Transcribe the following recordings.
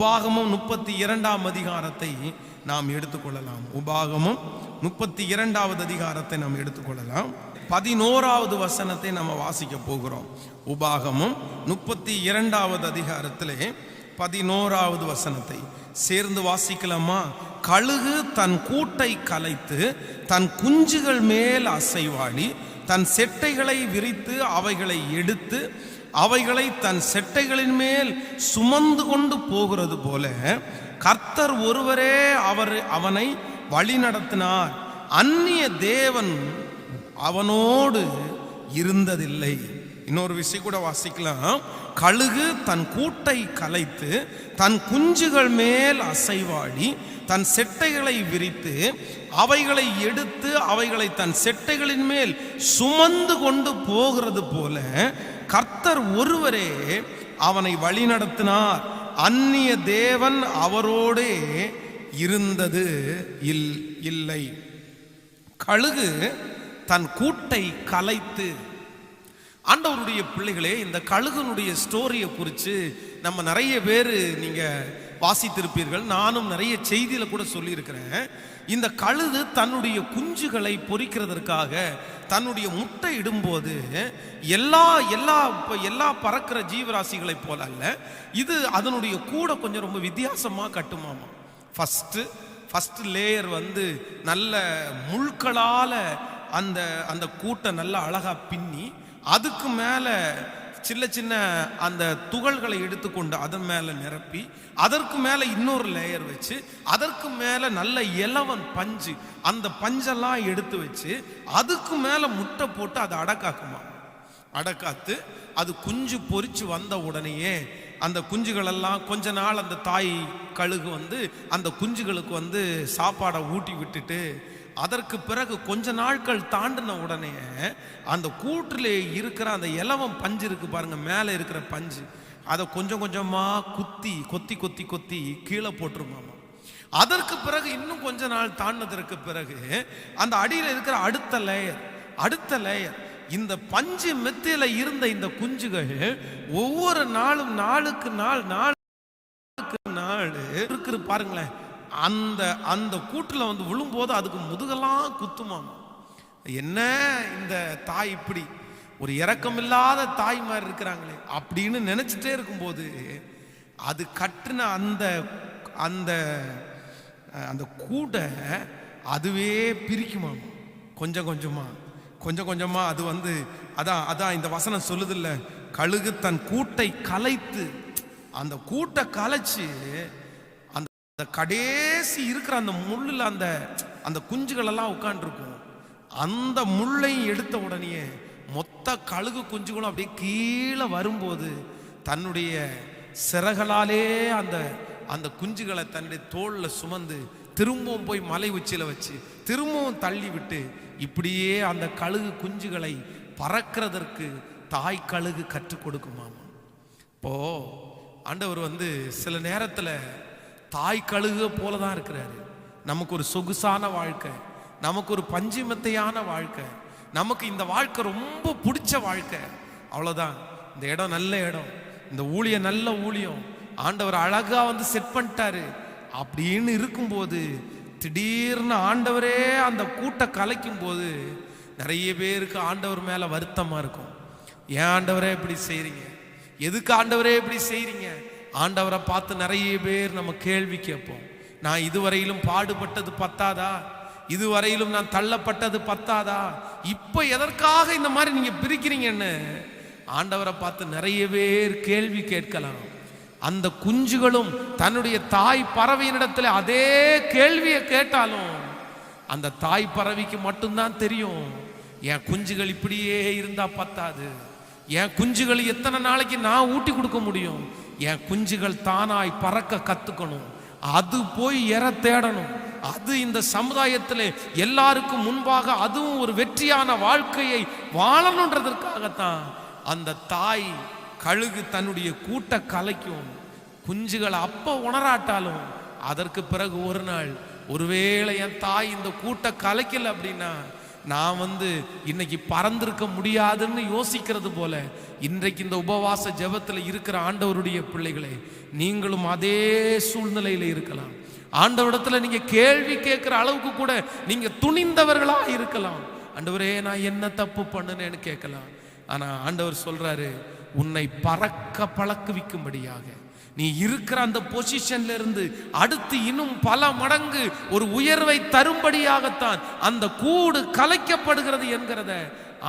உபாகமம் 32ஆம் அதிகாரத்தை நாம் எடுத்துக்கொள்ளலாம். உபாகமம் 32வது அதிகாரத்தை நாம் எடுத்துக்கொள்ளலாம். 11வது வசனத்தை நம்ம வாசிக்க போகிறோம். உபாகமம் 32வது அதிகாரத்திலே 11வது வசனத்தை சேர்ந்து வாசிக்கலாமா? கழுகு தன் கூட்டை கலைத்து தன் குஞ்சுகள் மேல் அசைவாடி தன் செட்டைகளை விரித்து அவைகளை எடுத்து அவைகளை தன் செட்டைகளின் மேல் சுமந்து கொண்டு போகிறது போல கர்த்தர் ஒருவரே அவனை வழி நடத்தினார். அந்நிய தேவன் அவனோடு இருந்ததில்லை. இன்னொரு விஷயம் கூட வாசிக்கலாம். கழுகு தன் கூட்டை கலைத்து தன் குஞ்சுகள் மேல் அசைவாடி தன் செட்டைகளை விரித்து அவைகளை எடுத்து அவைகளை தன் செட்டைகளின் மேல் சுமந்து கொண்டு போகிறது போல கர்த்தர் ஒருவரே அவனை வழி நடத்தினார். அந்நிய தேவன் அவரோடே இருந்தது இல்லை. கழுகு தன் கூட்டை கலைத்து. ஆண்டவருடைய பிள்ளைகளே, இந்த கழுகுனுடைய ஸ்டோரியை குறித்து நம்ம நிறைய பேர் நீங்க வாசித்திருப்பீர்கள். நானும் நிறைய செய்தியில கூட சொல்லியிருக்கிறேன். இந்த கழுகு தன்னுடைய குஞ்சுகளை பொரிக்கிறதற்காக தன்னுடைய முட்டை இடும்போது எல்லா பறக்கிற ஜீவராசிகளை போல அல்ல, இது அதனுடைய கூட கொஞ்சம் ரொம்ப வித்தியாசமா கட்டுமாமா. ஃபர்ஸ்ட் லேயர் நல்ல முள்களால அந்த கூட்டை நல்ல அழகா பின்னி அதுக்கு மேல சின்ன சின்ன அந்த துகள்களை எடுத்துக்கொண்டு அதன் மேல நிரப்பி அதற்கு மேல இன்னொரு லேயர் வச்சு அதற்கு மேல நல்ல இலவன் பஞ்சு அந்த பஞ்செல்லாம் எடுத்து வச்சு அதுக்கு மேல முட்டை போட்டு அதை அடக்காத்து அது குஞ்சு பொரிச்சு வந்த உடனேயே அந்த குஞ்சுகளெல்லாம் கொஞ்ச நாள் அந்த தாய் கழுகு அந்த குஞ்சுகளுக்கு சாப்பாடை ஊட்டி விட்டுட்டு அதற்கு பிறகு கொஞ்ச நாட்கள் தாண்டின உடனே அந்த கூட்டிலே இருக்கிற அந்த இலவம் பஞ்சு இருக்கு பாருங்க, மேலே இருக்கிற பஞ்சு, அதை கொஞ்சம் கொஞ்சமா கொத்தி கீழே போட்டுருமாமா. அதற்கு பிறகு இன்னும் கொஞ்ச நாள் தாண்டினதற்கு பிறகு அந்த அடியில் இருக்கிற அடுத்த லேயர் இந்த பஞ்சு மெத்தையில இருந்த இந்த குஞ்சுகள் ஒவ்வொரு நாளும் நாளுக்கு நாள் இருக்கு பாருங்களேன். அந்த கூட்டுல விழும்போது அதுக்கு முதுகெல்லாம் குத்துமாமா. என்ன இந்த தாய் இப்படி ஒரு இரக்கமில்லாத தாய் மாதிரி இருக்கிறாங்களே அப்படின்னு நினைச்சிட்டே இருக்கும்போது அது கட்டுன அந்த கூட்டை அதுவே பிரிக்குமாமா. கொஞ்சம் கொஞ்சமா அது அதான் இந்த வசனம் சொல்லுதில்ல, கழுகு தன் கூட்டை கலைத்து அந்த கூட்டை கலைச்சு கடைசி இருக்கிற அந்த முள்ளில் அந்த குஞ்சுகள் எல்லாம் உட்கார்ந்துருக்கும். அந்த முள்ளையும் எடுத்த உடனே மொத்த கழுகு குஞ்சுகளும் அப்படியே கீழே வரும்போது தன்னுடைய சிறகளாலே அந்த குஞ்சுகளை தன்னுடைய தோளில் சுமந்து திரும்பவும் போய் மலை உச்சியில வச்சு திரும்பவும் தள்ளி விட்டு இப்படியே அந்த கழுகு குஞ்சுகளை பறக்கிறதற்கு தாய் கழுகு கற்றுக் கொடுக்குமாமா. இப்போ ஆண்டவர் சில நேரத்தில் தாய் கழுகு போலதான் இருக்கிறாரு. நமக்கு ஒரு சொகுசான வாழ்க்கை, நமக்கு ஒரு பஞ்சுமெத்தையான வாழ்க்கை, நமக்கு இந்த வாழ்க்கை ரொம்ப பிடிச்ச வாழ்க்கை. அவ்வளவுதான். இந்த இடம் நல்ல இடம், இந்த ஊழியம் நல்ல ஊழியம், ஆண்டவர் அழகா செட் பண்ணிட்டாரு அப்படின்னு இருக்கும்போது திடீர்னு ஆண்டவரே அந்த கூட்டை கலைக்கும் போது நிறைய பேருக்கு ஆண்டவர் மேல வருத்தமா இருக்கும். ஏன் ஆண்டவரே இப்படி செய்றீங்க? எதுக்கு ஆண்டவரே இப்படி செய்றீங்க? ஆண்டவரை பார்த்து நிறைய பேர் நம்ம கேள்வி கேட்போம். நான் இதுவரையிலும் பாடுபட்டது பத்தாதா? இதுவரையிலும் நான் தள்ளப்பட்டது பத்தாதா? இப்ப எதற்காக இந்த மாதிரி நீங்க பிரிக்கிறீங்கன்னு ஆண்டவரை பார்த்து நிறைய பேர் கேள்வி கேட்கலாம். அந்த குஞ்சுகளும் தன்னுடைய தாய் பறவையினிடத்துல அதே கேள்வியை கேட்டாலும் அந்த தாய் பறவைக்கு மட்டும்தான் தெரியும், என் குஞ்சுகள் இப்படியே இருந்தா பத்தாது, என் குஞ்சுகள் எத்தனை நாளைக்கு நான் ஊட்டி கொடுக்க முடியும், என் குஞ்சுகள் தானாய் பறக்க கத்துக்கணும், அது போய் எற தேடணும், அது இந்த சமுதாயத்தில் எல்லாருக்கும் முன்பாக அதுவும் ஒரு வெற்றியான வாழ்க்கையை வாழணுன்றதற்காகத்தான் அந்த தாய் கழுகு தன்னுடைய கூட்ட கலைக்கும். குஞ்சுகளை அப்ப உணராட்டாலும் அதற்கு பிறகு ஒரு நாள் ஒருவேளை என் தாய் இந்த கூட்ட கலைக்கல அப்படின்னா நான் இன்னைக்கு பறந்திருக்க முடியாதுன்னு யோசிக்கிறது போல, இன்றைக்கு இந்த உபவாச ஜெபத்தில் இருக்கிற ஆண்டவருடைய பிள்ளைகளே, நீங்களும் அதே சூழ்நிலையில இருக்கலாம். ஆண்டவரிடத்துல நீங்க கேள்வி கேட்கிற அளவுக்கு கூட நீங்க துணிந்தவர்களா இருக்கலாம். ஆண்டவரே, நான் என்ன தப்பு பண்ணுனேன்னு கேட்கலாம். ஆனா ஆண்டவர் சொல்றாரு, உன்னை பறக்க பழக்குவிக்கும்படியாக, நீ இருக்கிற அந்த பொசிஷன்ல இருந்து அடுத்து இன்னும் பல மடங்கு ஒரு உயர்வை தரும்படியாகத்தான் அந்த கூடு கலைக்கப்படுகிறது என்கிறத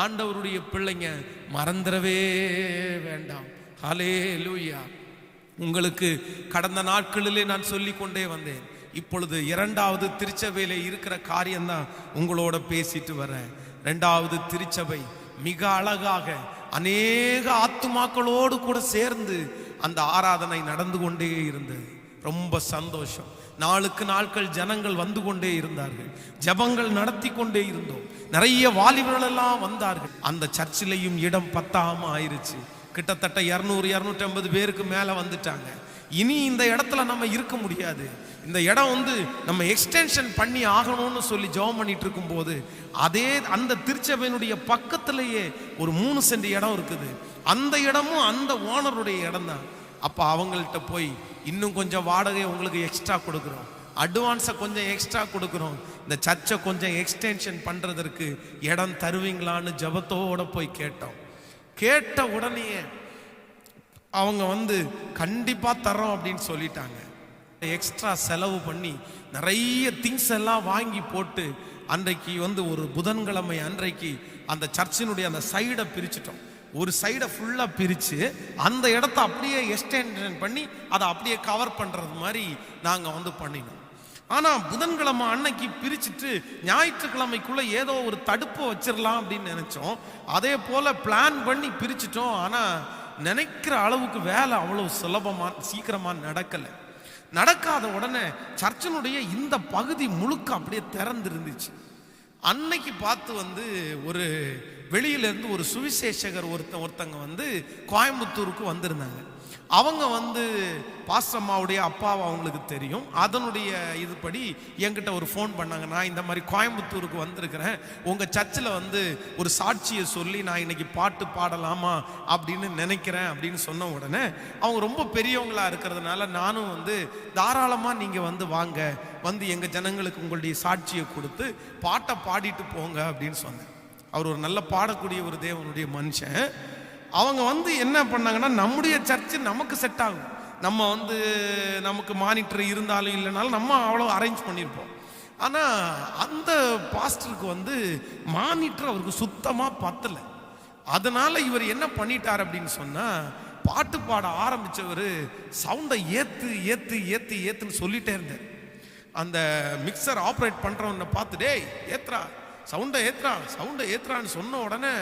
ஆண்டவருடைய பிள்ளைங்க மறந்துடவே வேண்டாம். ஹல்லேலூயா. உங்களுக்கு கடந்த நாட்களிலே நான் சொல்லி கொண்டே வந்தேன். இப்பொழுது இரண்டாவது திருச்சபையில இருக்கிற காரியம்தான் உங்களோட பேசிட்டு வரேன். இரண்டாவது திருச்சபை மிக அழகாக அநேக ஆத்துமாக்களோடு கூட சேர்ந்து அந்த ஆராதனை நடந்து கொண்டே இருந்தது. ரொம்ப சந்தோஷம். நாளுக்கு நாட்கள் ஜனங்கள் வந்து கொண்டே இருந்தார்கள். ஜபங்கள் நடத்தி கொண்டே இருந்தோம். நிறைய வாலிபர்கள் எல்லாம் வந்தார்கள். அந்த சர்ச்சிலையும் இடம் பத்தாம ஆயிருச்சு. கிட்டத்தட்ட 200-250 பேருக்கு மேல வந்துட்டாங்க. இனி இந்த இடத்துல நம்ம இருக்க முடியாது. இந்த இடம் நம்ம எக்ஸ்டென்ஷன் பண்ணி ஆகணும்னு சொல்லி ஜெபம் பண்ணிட்டு இருக்கும் போது, அதே அந்த திருச்சபையினுடைய பக்கத்திலேயே ஒரு 3 சென்ட் இடம் இருக்குது. அந்த இடமும் அந்த ஓனருடைய இடம் தான். அப்ப அவங்கள்ட்ட போய், இன்னும் கொஞ்சம் வாடகை உங்களுக்கு எக்ஸ்ட்ரா கொடுக்குறோம், அட்வான்ஸை கொஞ்சம் எக்ஸ்ட்ரா கொடுக்குறோம், இந்த சர்ச்சை கொஞ்சம் எக்ஸ்டென்ஷன் பண்றதற்கு இடம் தருவீங்களான்னு ஜெபத்தோட போய் கேட்டோம். கேட்ட உடனே அவங்க கண்டிப்பா தரோம் அப்படின்னு சொல்லிட்டாங்க. எக்ஸ்ட்ரா செலவு பண்ணி நிறைய திங்ஸ் எல்லாம் வாங்கி போட்டு அன்றைக்கு ஒரு புதன்கிழமை அன்றைக்கு அந்த சர்ச்சினுடைய அந்த சைடை பிரிச்சுட்டோம். ஒரு சைடை ஃபுல்லா பிரிச்சு அந்த இடத்த அப்படியே எக்ஸ்டென்ஷன் பண்ணி அதை அப்படியே கவர் பண்றது மாதிரி நாங்க பண்ணினோம். ஆனா புதன்கிழமை அன்னைக்கு பிரிச்சுட்டு ஞாயிற்றுக்கிழமைக்குள்ள ஏதோ ஒரு தடுப்பு வச்சிடலாம் அப்படின்னு நினைச்சோம். அதே போல பிளான் பண்ணி பிரிச்சுட்டோம். ஆனா நினைக்கிற அளவுக்கு வேலை அவ்வளவு சுலபமா சீக்கிரமா நடக்காத உடனே சர்ச்சினுடைய இந்த பகுதி முழுக்க அப்படியே திறந்து இருந்துச்சு. அன்னைக்கு பார்த்து ஒரு வெளியில இருந்து ஒரு சுவிசேஷகர் ஒருத்தங்க கோயம்புத்தூருக்கு வந்திருந்தாங்க. அவங்க பாஸ்டம்மாவுடைய அப்பாவை அவங்களுக்கு தெரியும். அதனுடைய இதுபடி என்கிட்ட ஒரு ஃபோன் பண்ணாங்க. நான் இந்த மாதிரி கோயம்புத்தூருக்கு வந்திருக்கிறேன், உங்க சர்ச்சில் ஒரு சாட்சியை சொல்லி நான் இன்னைக்கு பாட்டு பாடலாமா அப்படின்னு நினைக்கிறேன் அப்படின்னு சொன்ன உடனே, அவங்க ரொம்ப பெரியவங்களா இருக்கிறதுனால நானும் தாராளமா நீங்க வாங்க, எங்க ஜனங்களுக்கு உங்களுடைய சாட்சியை கொடுத்து பாட்டை பாடிட்டு போங்க அப்படின்னு சொன்னேன். அவர் ஒரு நல்ல பாடக்கூடிய ஒரு தேவனுடைய மனுஷன். அவங்க என்ன பண்ணாங்கன்னா, நம்முடைய சர்ச்சு நமக்கு செட் ஆகும், நம்ம நமக்கு மானிட்டர் இருந்தாலும் இல்லைனாலும் நம்ம அவ்வளோ அரேஞ்ச் பண்ணியிருப்போம். ஆனால் அந்த பாஸ்டருக்கு மானிட்டர் அவருக்கு சுத்தமாக பத்தலை. அதனால இவர் என்ன பண்ணிட்டார் அப்படின்னு சொன்னால், பாட்டு பாட ஆரம்பித்தவர் சவுண்டை ஏற்றுன்னு சொல்லிட்டே இருந்தார். அந்த மிக்சர் ஆப்ரேட் பண்ணுறவனை பார்த்து, டேய் ஏத்ரா, சவுண்டை ஏத்ரான்னு சொன்ன உடனே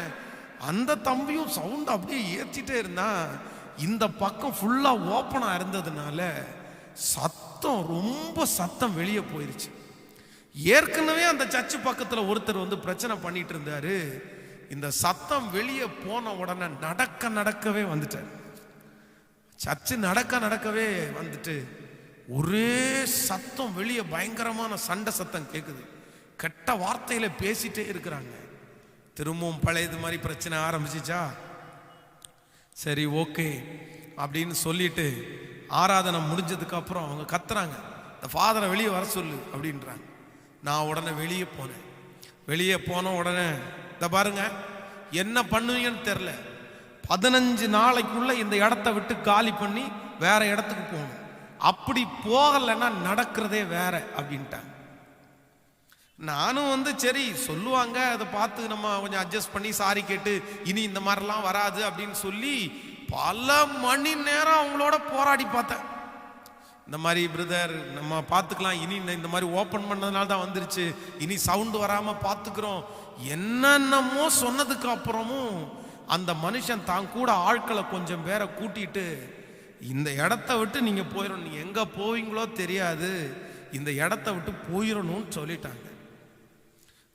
அந்த தம்பியும் சவுண்ட் அப்படியே ஏற்றிட்டே இருந்தான். இந்த பக்கம் ஃபுல்லா ஓப்பனா இருந்ததுனால ரொம்ப சத்தம் வெளியே போயிருச்சு. ஏற்கனவே அந்த சர்ச்சு பக்கத்துல ஒருத்தர் பிரச்சனை பண்ணிட்டு இருந்தாரு. இந்த சத்தம் வெளியே போன உடனே நடக்கவே வந்துட்டார். சர்ச்சு நடக்கவே வந்துட்டு ஒரே சத்தம் வெளியே, பயங்கரமான சண்டை சத்தம் கேக்குது. கெட்ட வார்த்தையில பேசிட்டே இருக்கிறாங்க. திரும்பவும் பழையது மாதிரி பிரச்சனை ஆரம்பிச்சிச்சா? சரி, ஓகே அப்படின்னு சொல்லிட்டு ஆராதனை முடிஞ்சதுக்கு அப்புறம் அவங்க கத்துறாங்க, இந்த ஃபாதரை வெளியே வர சொல்லு அப்படின்றாங்க. நான் உடனே வெளியே போன உடனே, இந்த பாருங்க என்ன பண்ணுவீங்கன்னு தெரில, 15 நாளைக்குள்ள இந்த இடத்த விட்டு காலி பண்ணி வேற இடத்துக்கு போகணும், அப்படி போகலைன்னா நடக்கிறதே வேற அப்படின்ட்டாங்க. நானும் சரி சொல்லுவாங்க, அதை பார்த்து நம்ம கொஞ்சம் அட்ஜஸ்ட் பண்ணி சாரி கேட்டு இனி இந்த மாதிரிலாம் வராது அப்படின்னு சொல்லி பல மணி நேரம் அவங்களோட போராடி பார்த்தேன். இந்த மாதிரி பிரதர் நம்ம பார்த்துக்கலாம், இனி இந்த மாதிரி ஓப்பன் பண்ணதுனால தான் வந்துருச்சு, இனி சவுண்டு வராமல் பார்த்துக்கிறோம் என்னென்னமோ சொன்னதுக்கு அப்புறமும் அந்த மனுஷன் தான் கூட ஆட்களை கொஞ்சம் பேரை கூட்டிட்டு, இந்த இடத்த விட்டு நீங்க போயிடணும், நீங்க எங்க போவீங்களோ தெரியாது, இந்த இடத்த விட்டு போயிடணும்னு சொல்லிட்டாங்க.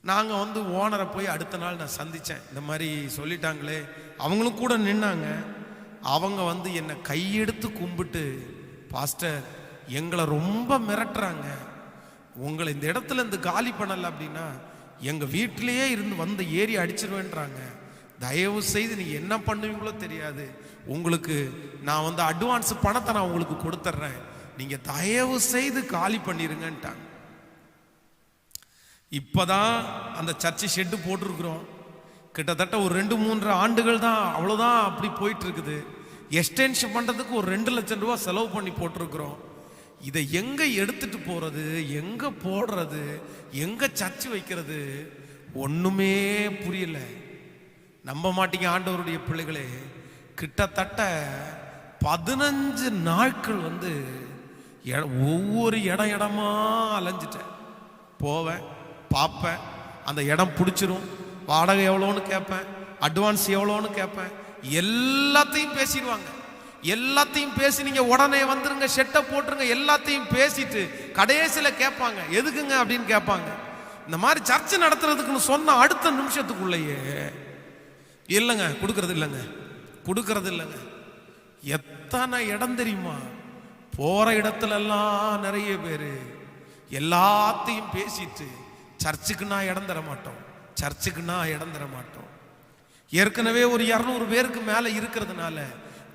நாங்கள் ஓனரை போய் அடுத்த நாள் நான் சந்தித்தேன். இந்த மாதிரி சொல்லிட்டாங்களே, அவங்களும் கூட நின்னாங்க. அவங்க என்னை கையெடுத்து கும்பிட்டு, பாஸ்டர் எங்களை ரொம்ப மிரட்டுறாங்க, உங்களை இந்த இடத்துல இருந்து காலி பண்ணலை அப்படின்னா எங்க வீட்டிலேயே இருந்து வந்து ஏறி அடிச்சிருவேன்றாங்க. தயவு செய்து நீ என்ன பண்ணுவீங்களோ தெரியாது, உங்களுக்கு நான் வந்து அட்வான்ஸ் பணத்தை நான் உங்களுக்கு கொடுத்துட்றேன், நீங்க தயவு செய்து காலி பண்ணிருங்கன்ட்டாங்க. இப்பதான் அந்த சர்ச்சை ஷெட்டு போட்டிருக்கிறோம். கிட்டத்தட்ட ஒரு 2-3 ஆண்டுகள் தான், அவ்வளோதான் அப்படி போயிட்டு இருக்குது. எக்ஸ்டென்ஷன் பண்றதுக்கு ஒரு 2 லட்சம் ரூபாய் செலவு பண்ணி போட்டிருக்கிறோம். இதை எங்க எடுத்துட்டு போறது, எங்க போடுறது, எங்க சர்ச்சு வைக்கிறது ஒண்ணுமே புரியல. நம்ப மாட்டீங்க ஆண்டவருடைய பிள்ளைகளே, கிட்டத்தட்ட 15 நாட்கள் வந்து ஒவ்வொரு இடமா அலைஞ்சிட்டேன். போவேன், பார்ப்பேன், அந்த இடம் பிடிச்சிரும், வாடகை எவ்வளோன்னு கேட்பேன், அட்வான்ஸ் எவ்வளோன்னு கேட்பேன், எல்லாத்தையும் பேசிடுவாங்க. எல்லாத்தையும் பேசி நீங்க உடனே வந்துருங்க, ஷெட்டை போட்டுருங்க, எல்லாத்தையும் பேசிட்டு கடைசியில் கேட்பாங்க எதுக்குங்க அப்படின்னு கேட்பாங்க. இந்த மாதிரி சர்ச்சை நடத்துறதுக்குன்னு சொன்ன அடுத்த நிமிஷத்துக்குள்ளேயே இல்லைங்க கொடுக்கறது இல்லைங்க, கொடுக்கறது இல்லைங்க. எத்தனை இடம் தெரியுமா? போற இடத்துல எல்லாம் நிறைய பேர் எல்லாத்தையும் பேசிட்டு சர்ச்சுக்குன்னா இடம் தர மாட்டோம், சர்ச்சுக்குன்னா இடம் தர மாட்டோம். ஏற்கனவே ஒரு 200 பேருக்கு மேல இருக்கிறதுனால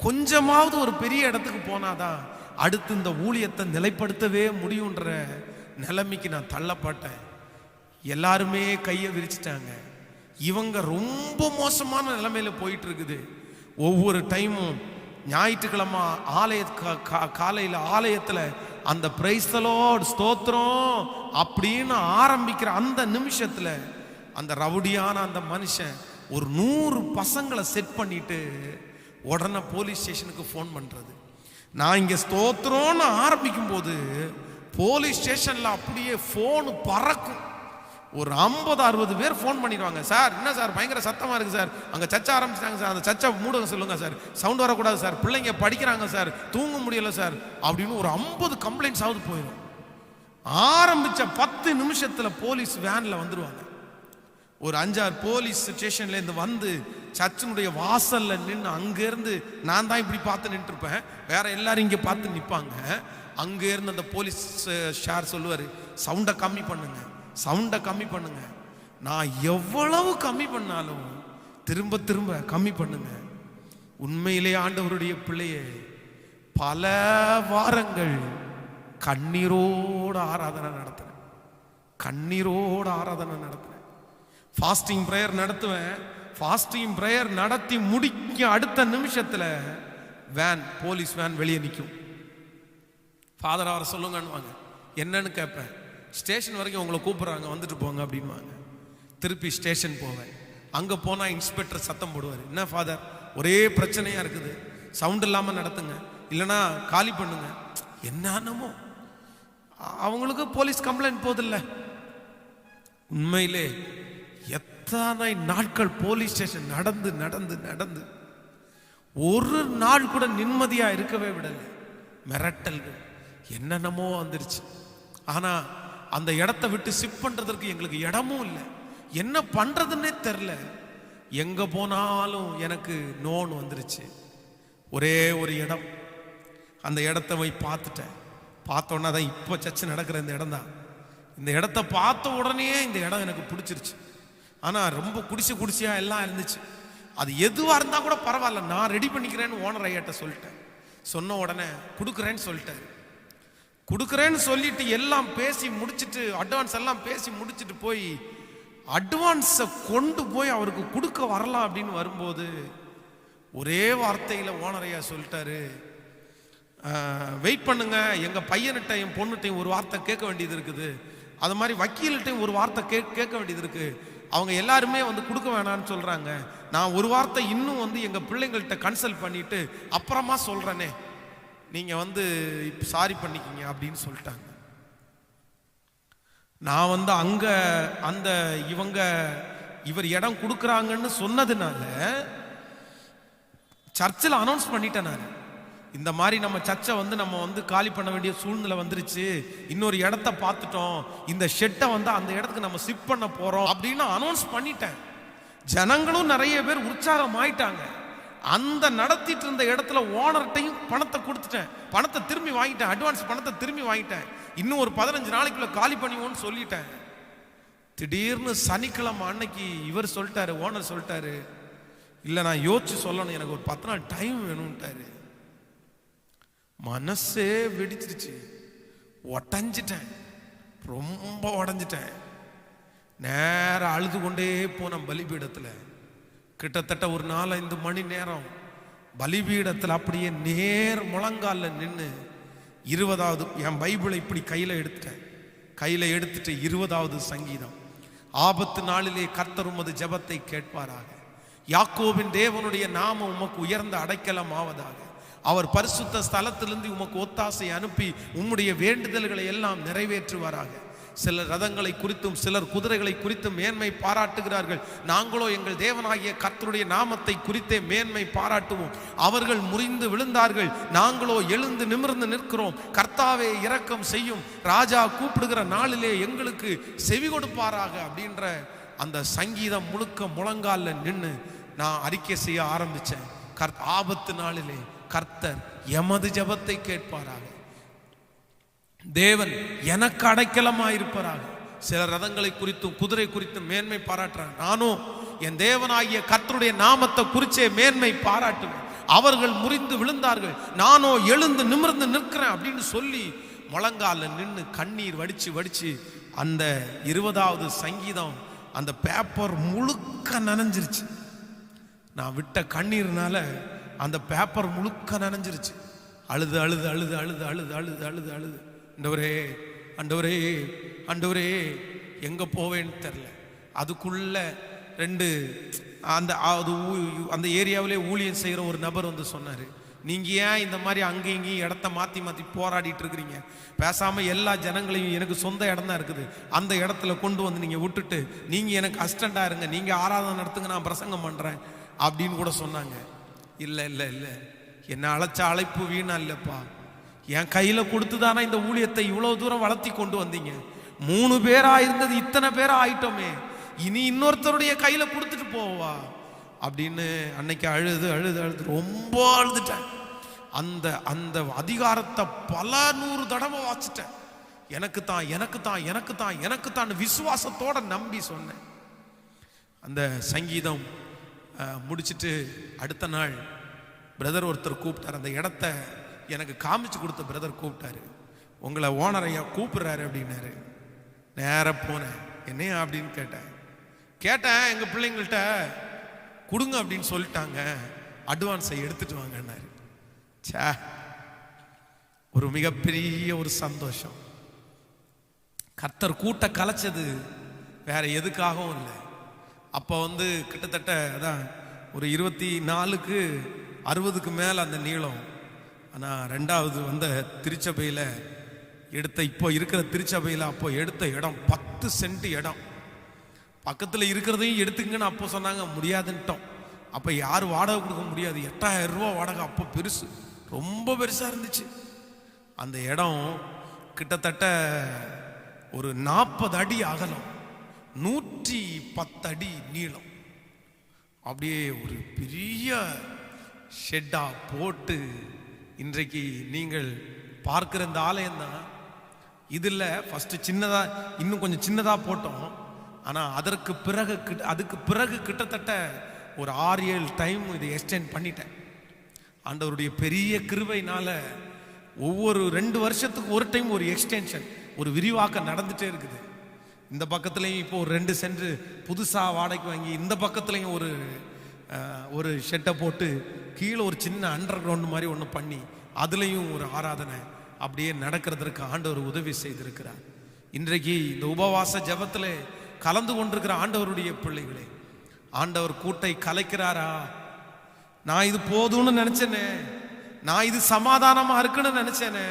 கொஞ்சமாவது ஒரு பெரிய இடத்துக்கு போனாதான் அடுத்து இந்த ஊழியத்தை நிலைப்படுத்தவே முடியுன்ற நிலைமைக்கு நான் தள்ளப்பட்டேன். எல்லாருமே கையை விரிச்சிட்டாங்க. இவங்க ரொம்ப மோசமான நிலைமையில போயிட்டு இருக்குது. ஒவ்வொரு டைமும் ஞாயிற்றுக்கிழமை காலையில் ஆலயத்தில் அந்த பிரைஸ் தி லார்ட் ஸ்தோத்திரம் அப்படின்னு ஆரம்பிக்கிற அந்த நிமிஷத்துல அந்த ரவுடியான அந்த மனுஷன் ஒரு 100 பசங்களை செட் பண்ணிட்டு உடனே போலீஸ் ஸ்டேஷனுக்கு ஃபோன் பண்றது. நான் இங்க ஸ்தோத்திரம்னு ஆரம்பிக்கும் போது போலீஸ் ஸ்டேஷன்ல அப்படியே போன் பறக்கும். ஒரு 50-60 பேர் ஃபோன் பண்ணிடுவாங்க. சார் என்ன சார் பயங்கர சத்தமா இருக்கு சார், அங்க சர்ச்சை ஆரம்பிச்சிட்டாங்க சார், அந்த சர்ச்சை மூடுங்க சொல்லுங்க சார், சவுண்ட் வரக்கூடாது சார், பிள்ளைங்க படிக்கிறாங்க சார், தூங்க முடியல சார் அப்படின்னு ஒரு 50 கம்ப்ளைண்ட்ஸ் ஆகுது போயிடும். ஆரம்பிச்ச 10 நிமிஷத்துல போலீஸ் வேன்ல வந்துருவாங்க. ஒரு 5-6 போலீஸ் ஸ்டேஷன்ல இருந்து வந்து சர்ச்சினுடைய வாசல்ல நின்று, அங்க இருந்து நான் தான் இப்படி பார்த்து நின்று இருப்பேன், வேற எல்லாரும் இங்க பார்த்து நிற்பாங்க. அங்க இருந்து அந்த போலீஸ் ஷார் சொல்லுவாரு, சவுண்டை கம்மி பண்ணுங்க, சவுண்டை கம்மி பண்ணுங்க. நான் எவ்வளவு கம்மி பண்ணாலும் திரும்ப திரும்ப கம்மி பண்ணுங்க. உண்மையிலே ஆண்டவருடைய பிள்ளையே, பல வாரங்கள் கண்ணீரோடு ஆராதனை நடத்துறேன், கண்ணீரோடு ஆராதனை நடத்துறேன். ஃபாஸ்டிங் பிரேயர் நடத்துவேன். ஃபாஸ்டிங் பிரேயர் நடத்தி முடிக்க அடுத்த நிமிஷத்துல வேன், போலீஸ் வேன் வெளியே நிற்கும். ஃபாதர் அவரை சொல்லுங்கன்னு என்னன்னு கேட்பேன். ஸ்டேஷன் வரைக்கும் உங்களை கூப்பிட்றாங்க, வந்துட்டு போங்க அப்படின்வாங்க. திருப்பி ஸ்டேஷன் போவேன். அங்கே போனால் இன்ஸ்பெக்டர் சத்தம் போடுவார், என்ன ஃபாதர் ஒரே பிரச்சனையாக இருக்குது, சவுண்ட் இல்லாமல் நடத்துங்க, இல்லைனா காலி பண்ணுங்க. என்னமோ அவங்களுக்கு போலீஸ் கம்ப்ளைண்ட் போதில்லை. உண்மையிலே எத்தனை நாட்கள் போலீஸ் ஸ்டேஷன் நடந்து நடந்து நடந்து ஒரு நாள் கூட நிம்மதியாக இருக்கவே விடலை. மிரட்டல்கள் என்னென்னமோ வந்துருச்சு. ஆனால் அந்த இடத்த விட்டு ஷிஃப்ட் பண்றதற்கு எங்களுக்கு இடமும் இல்லை, என்ன பண்றதுன்னே தெரில. எங்க போனாலும் எனக்கு நோன் வந்துருச்சு. ஒரே ஒரு இடம், அந்த இடத்த போய் பார்த்துட்டேன். பார்த்தோன்னா தான் இப்போ சர்ச்சை நடக்கிற இந்த இடம் தான். இந்த இடத்த பார்த்த உடனே இந்த இடம் எனக்கு பிடிச்சிருச்சு. ஆனால் ரொம்ப குடிசையா எல்லாம் இருந்துச்சு. அது எதுவாக இருந்தால் கூட பரவாயில்ல, நான் ரெடி பண்ணிக்கிறேன்னு ஓனர் ஐயாட்ட சொல்லிட்டேன். சொன்ன உடனே கொடுக்குறேன்னு சொல்லிட்டாரு. கொடுக்குறேன்னு சொல்லிட்டு எல்லாம் பேசி முடிச்சுட்டு, அட்வான்ஸ் எல்லாம் பேசி முடிச்சுட்டு போய் அட்வான்ஸை கொண்டு போய் அவருக்கு கொடுக்க வரலாம் அப்படின்னு வரும்போது ஒரே வார்த்தையில் ஓனரையா சொல்லிட்டாரு, வெயிட் பண்ணுங்க, எங்கள் பையன்கிட்ட என் பொண்ணுகிட்டையும் ஒரு வார்த்தை கேட்க வேண்டியது இருக்குது, அது மாதிரி வக்கீல்கிட்டையும் ஒரு வார்த்தை கேட்க வேண்டியது இருக்கு, அவங்க எல்லாருமே வந்து கொடுக்க வேணான்னு சொல்றாங்க, நான் ஒரு வார்த்தை இன்னும் வந்து எங்கள் பிள்ளைங்கள்ட்ட கன்சல்ட் பண்ணிட்டு அப்புறமா சொல்றேனே, நீங்க வந்து சாரி பண்ணிக்கிங்க அப்படின்னு சொல்லிட்டாங்க. நான் வந்து அங்க அந்த இவர் இடம் கொடுக்குறாங்கன்னு சொன்னதுனால சர்ச்சில் அனௌன்ஸ் பண்ணிட்டேன் நான், இந்த மாதிரி நம்ம சர்ச்சை வந்து நம்ம வந்து காலி பண்ண வேண்டிய சூழ்நிலை வந்துருச்சு, இன்னொரு இடத்த பார்த்துட்டோம், இந்த ஷெட்டை வந்து அந்த இடத்துக்கு நம்ம ஷிஃப்ட் பண்ண போறோம் அப்படின்னு அனௌன்ஸ் பண்ணிட்டேன். ஜனங்களும் நிறைய பேர் உற்சாகம் ஆயிட்டாங்க. அந்த நடத்திட்டு இருந்த இடத்துல ஓனர்கிட்டையும் பணத்தை கொடுத்துட்டேன், பணத்தை திரும்பி வாங்கிட்டேன், அட்வான்ஸ் பணத்தை திரும்பி வாங்கிட்டேன். இன்னும் ஒரு 15 நாளைக்குள்ள காலி பண்ணுவோன்னு சொல்லிட்டேன். திடீர்னு சனிக்கிழமை அன்னைக்கு இவர் சொல்லிட்டாரு, ஓனர் சொல்லிட்டாரு, இல்லை நான் யோசிச்சு சொல்லணும், எனக்கு ஒரு 10 நாள் டைம் வேணும்ட்டாரு. மனசே வெடிச்சிருச்சு, உடஞ்சிட்டேன், ரொம்ப உடஞ்சிட்டேன். நேரம் அழுது கொண்டே போன பலிபீடத்தில் கிட்டத்தட்ட ஒரு 4-5 மணி நேரம் பலிபீடத்தில் அப்படியே நேர் முழங்கால நின்று 20வது என் பைபிளை இப்படி கையில் எடுத்துட்டு 20வது சங்கீதம். ஆபத்து நாளிலே கர்த்தர் உமது ஜெபத்தை கேட்பாராக. யாக்கோபின் தேவனுடைய நாமம் உமக்கு உயர்ந்த அடைக்கலம் ஆவதாக. அவர் பரிசுத்த ஸ்தலத்திலிருந்து உமக்கு ஒத்தாசை அனுப்பி உம்முடைய வேண்டுதல்களை எல்லாம் நிறைவேற்றுவாராக. சிலர் ரதங்களை குறித்தும் சிலர் குதிரைகளை குறித்தும் மேன்மை பாராட்டுகிறார்கள். நாங்களோ எங்கள் தேவனாகிய கர்த்தருடைய நாமத்தை குறித்தே மேன்மை பாராட்டுவோம். அவர்கள் முறிந்து விழுந்தார்கள், நாங்களோ எழுந்து நிமிர்ந்து நிற்கிறோம். கர்த்தாவே இரக்கம் செய்யும், ராஜா கூப்பிடுகிற நாளிலே எங்களுக்கு செவி கொடுப்பாராக. அப்படின்ற அந்த சங்கீதம் முழுக்க முழங்கால நின்று நான் அறிக்கை செய்ய ஆரம்பிச்சேன். ஆபத்து நாளிலே கர்த்தர் எமது ஜெபத்தை கேட்பாராக. தேவன் எனக்கு அடைக்கலமாயிருப்பாராக. சில ரதங்களை குறித்தும் குதிரை குறித்தும் மேன்மை பாராட்டுறாங்க. நானும் என் தேவனாகிய கர்த்தருடைய நாமத்தை குறிச்சே மேன்மை பாராட்டுவேன். அவர்கள் முறிந்து விழுந்தார்கள், நானோ எழுந்து நிமிர்ந்து நிற்கிறேன் அப்படின்னு சொல்லி முழங்கால நின்று கண்ணீர் வடிச்சு அந்த 20வது சங்கீதம் அந்த பேப்பர் முழுக்க நனைஞ்சிருச்சு. நான் விட்ட கண்ணீர்னால அந்த பேப்பர் முழுக்க நனைஞ்சிருச்சு. அழுது அழுது அழுது அழுது அழுது அழுது அழுது அழுது ஆண்டவரே ஆண்டவரே ஆண்டவரே எங்க போவேன்னு தெரில. அதுக்குள்ள 2 அந்த ஏரியாவிலே ஊழியம் செய்கிற ஒரு நபர் வந்து சொன்னார், நீங்கள் ஏன் இந்த மாதிரி அங்கேயும் இங்கேயும் இடத்த மாற்றி போராடிட்டு இருக்கிறீங்க? பேசாமல் எல்லா ஜனங்களையும், எனக்கு சொந்த இடம் தான் இருக்குது, அந்த இடத்துல கொண்டு வந்து நீங்கள் விட்டுட்டு நீங்கள் எனக்கு அசிஸ்டண்டாக இருங்க, நீங்கள் ஆராதனை நடத்துங்க, நான் பிரசங்கம் பண்ணுறேன் அப்படின்னு கூட சொன்னாங்க. இல்லை இல்லை இல்லை, என்னை அழைச்ச அழைப்பு வீணா இல்லைப்பா. என் கையில் கொடுத்து தானே இந்த ஊழியத்தை இவ்வளோ தூரம் வளர்த்தி கொண்டு வந்தீங்க. 3 பேரா இருந்தது இத்தனை பேரா ஆயிட்டோமே, இனி இன்னொருத்தருடைய கையில் கொடுத்துட்டு போவா அப்படின்னு அன்னைக்கு அழுது அழுது அழுது ரொம்ப அழுதுட்டேன். அந்த அந்த அதிகாரத்தை பல 100 தடவை வாசிட்டேன். எனக்கு தான் எனக்கு தான் எனக்கு தான் எனக்கு தான் விசுவாசத்தோட நம்பி சொன்னேன். அந்த சங்கீதம் முடிச்சுட்டு அடுத்த நாள் பிரதர் ஒருத்தர் கூப்பிட்டார். அந்த இடத்த எனக்கு காமிச்சு கொடுத்த பிரதர் கூப்பிட்டாரு. உங்களை ஓனர் ஐயா கூப்பிடுறாரு அப்படின்னாரு. நேராக போனேன். என்னையா அப்படின்னு கேட்டேன். எங்கள் பிள்ளைங்கள்ட்ட கொடுங்க அப்படின்னு சொல்லிட்டாங்க, அட்வான்ஸை எடுத்துட்டு வாங்கன்னாரு. சே, ஒரு மிகப்பெரிய ஒரு சந்தோஷம். கர்த்தர் கூட்ட கலைச்சது வேற எதுக்காகவும் இல்லை. அப்போ கிட்டத்தட்ட அதான் ஒரு 24க்கு 60க்கு மேலே அந்த நீளம். ஆனால் 2வது திருச்சபையில் எடுத்த, இப்போ இருக்கிற திருச்சபையில் அப்போ எடுத்த இடம் 10 சென்ட் இடம். பக்கத்தில் இருக்கிறதையும் எடுத்துங்கன்னு அப்போ சொன்னாங்க, முடியாதுன்ட்டோம். அப்போ யார் வாடகை கொடுக்க முடியாது, 8000 ரூபா வாடகை. அப்போ பெருசு, ரொம்ப பெருசாக இருந்துச்சு. அந்த இடம் கிட்டத்தட்ட ஒரு 40 அடி அகலம், 110 அடி நீளம். அப்படியே ஒரு பெரிய ஷெட்டா போட்டு இன்றைக்கு நீங்கள் பார்க்கிற இந்த ஆலயம் தான். இதில் ஃபஸ்ட்டு சின்னதாக, இன்னும் கொஞ்சம் சின்னதாக போட்டோம். ஆனால் அதுக்கு பிறகு கிட்டத்தட்ட ஒரு 6-7 டைம் இதை எக்ஸ்டெண்ட் பண்ணிட்டேன். ஆண்டவருடைய பெரிய கிருபையினால ஒவ்வொரு 2 வருஷத்துக்கு ஒரு டைம் ஒரு எக்ஸ்டென்ஷன், ஒரு விரிவாக்கம் நடந்துகிட்டே இருக்குது. இந்த பக்கத்துலேயும் இப்போ ஒரு 2 சென்ட் புதுசாக வாடகைக்கு வாங்கி, இந்த பக்கத்துலேயும் ஒரு ஷெட்டை போட்டு கீழே ஒரு சின்ன அண்டர் கிரவுண்ட் மாதிரி ஒன்று பண்ணி அதுலேயும் ஒரு ஆராதனை அப்படியே நடக்கிறதுக்கு ஆண்டவர் உதவி செய்திருக்கிறார். இன்றைக்கு இந்த உபவாச ஜெபத்தில் கலந்து கொண்டிருக்கிற ஆண்டவருடைய பிள்ளைகளே, ஆண்டவர் கூட்டை கலைக்கிறாரா? நான் இது போதும்னு நினைச்சேனே, நான் இது சமாதானமா இருக்குன்னு நினைச்சேனே,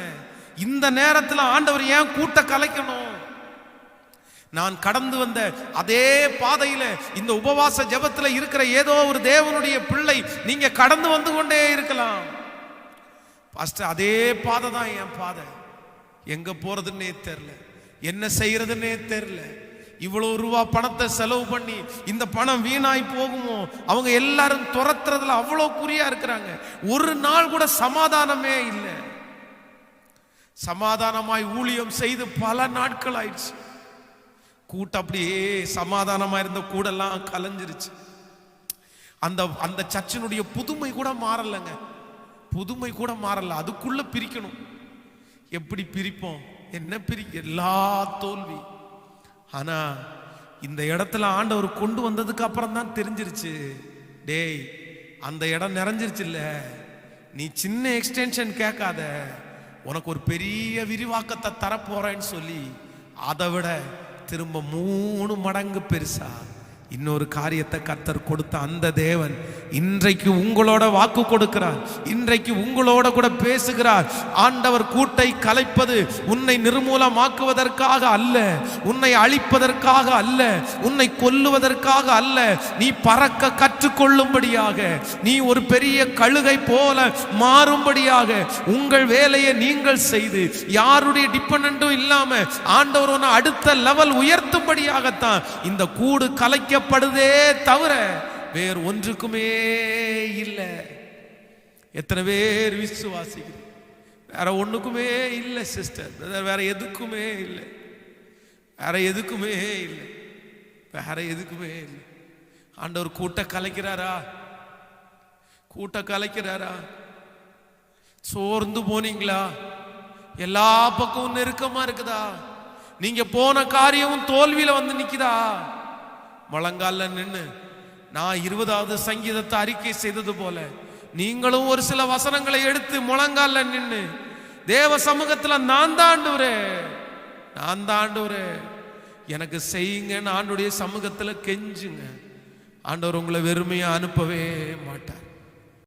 இந்த நேரத்தில் ஆண்டவர் ஏன் கூட்ட கலைக்கணும்? நான் கடந்து வந்த அதே பாதையில இந்த உபவாச ஜெபத்தில் இருக்கிற ஏதோ ஒரு தேவனுடைய பிள்ளை நீங்க கடந்து வந்து கொண்டே இருக்கலாம். பாஸ்டர், அதே பாதை தான் என் பாதை. எங்க போறதுன்னே தெரியல, என்ன செய்யறதுன்னே தெரியல. இவ்வளவு ரூபா பணத்தை செலவு பண்ணி இந்த பணம் வீணாய் போகுமோ? அவங்க எல்லாரும் துரத்துறதுல அவ்வளவு குறியா இருக்கிறாங்க. ஒரு நாள் கூட சமாதானமே இல்லை. சமாதானமாய் ஊழியம் செய்து பல நாட்கள் ஆயிடுச்சு. கூட்டம் அப்படியே சமாதானமா இருந்த கூடெல்லாம் கலைஞ்சிருச்சு. அந்த அந்த சர்ச்சினுடைய புதுமை கூட மாறலைங்க, புதுமை கூட மாறல. அதுக்குள்ள பிரிக்கணும். எப்படி பிரிப்போம்? என்ன எல்லா தோல்வி. ஆனா இந்த இடத்துல ஆண்டவர் கொண்டு வந்ததுக்கு அப்புறம் தான் தெரிஞ்சிருச்சு, டேய் அந்த இடம் நிறைஞ்சிருச்சு இல்ல, நீ சின்ன எக்ஸ்டென்ஷன் கேட்காத, உனக்கு ஒரு பெரிய விரிவாக்கத்தை தரப்போறேன்னு சொல்லி அதை விட திரும்ப 3 மடங்கு பெருசா இன்னொரு காரியத்தை கர்த்தர் கொடுத்த அந்த தேவன் இன்றைக்கு உங்களோட வாக்கு கொடுக்கிறார். இன்றைக்கு உங்களோட கூட பேசுகிறார். ஆண்டவர் கூட்டை கலைப்பது உன்னை நிர்மூலமாக்குவதற்காக அல்ல, உன்னை அழிப்பதற்காக அல்ல, உன்னை கொல்லுவதற்காக அல்ல, நீ பறக்க கற்றுக்கொள்ளும்படியாக, நீ ஒரு பெரிய கழுகை போல மாறும்படியாக, உங்கள் வேலையை நீங்கள் செய்து யாருடைய டிபெண்டும் இல்லாம ஆண்டவர் உன்னை அடுத்த லெவல் உயர்த்தும்படியாகத்தான் இந்த கூடு கலைக்க படுதே தவிர வேறு ஒன்றுக்குமே இல்லை. எத்தனை பேர் விசுவாசிக்கிறீங்க? வேற ஒண்ணுக்குமே இல்லை சிஸ்டர், வேற எதுக்குமே இல்லை, வேற எதுக்குமே இல்லை, வேற எதுக்குமே இல்லை. ஆண்டவர் கூட்ட கலைக்கிறாரா? கூட்ட கலைக்கிறாரா? சோர்ந்து போனீங்களா? எல்லா பக்கமும் நெருக்கமா இருக்குதா? நீங்க போன காரியமும் தோல்வியில வந்து நிக்குதா? முழங்கால நின்று நான் 20வது சங்கீதத்தை அறிக்கை செய்தது போல நீங்களும் ஒரு சில வசனங்களை எடுத்து முழங்கால நின்று தேவ சமூகத்துல நான் தான் ஆண்டவரே எனக்கு செய்யுங்கன்னு ஆண்டுடைய சமூகத்துல கெஞ்சுங்க. ஆண்டவர் உங்களை வெறுமையா அனுப்பவே மாட்டார்.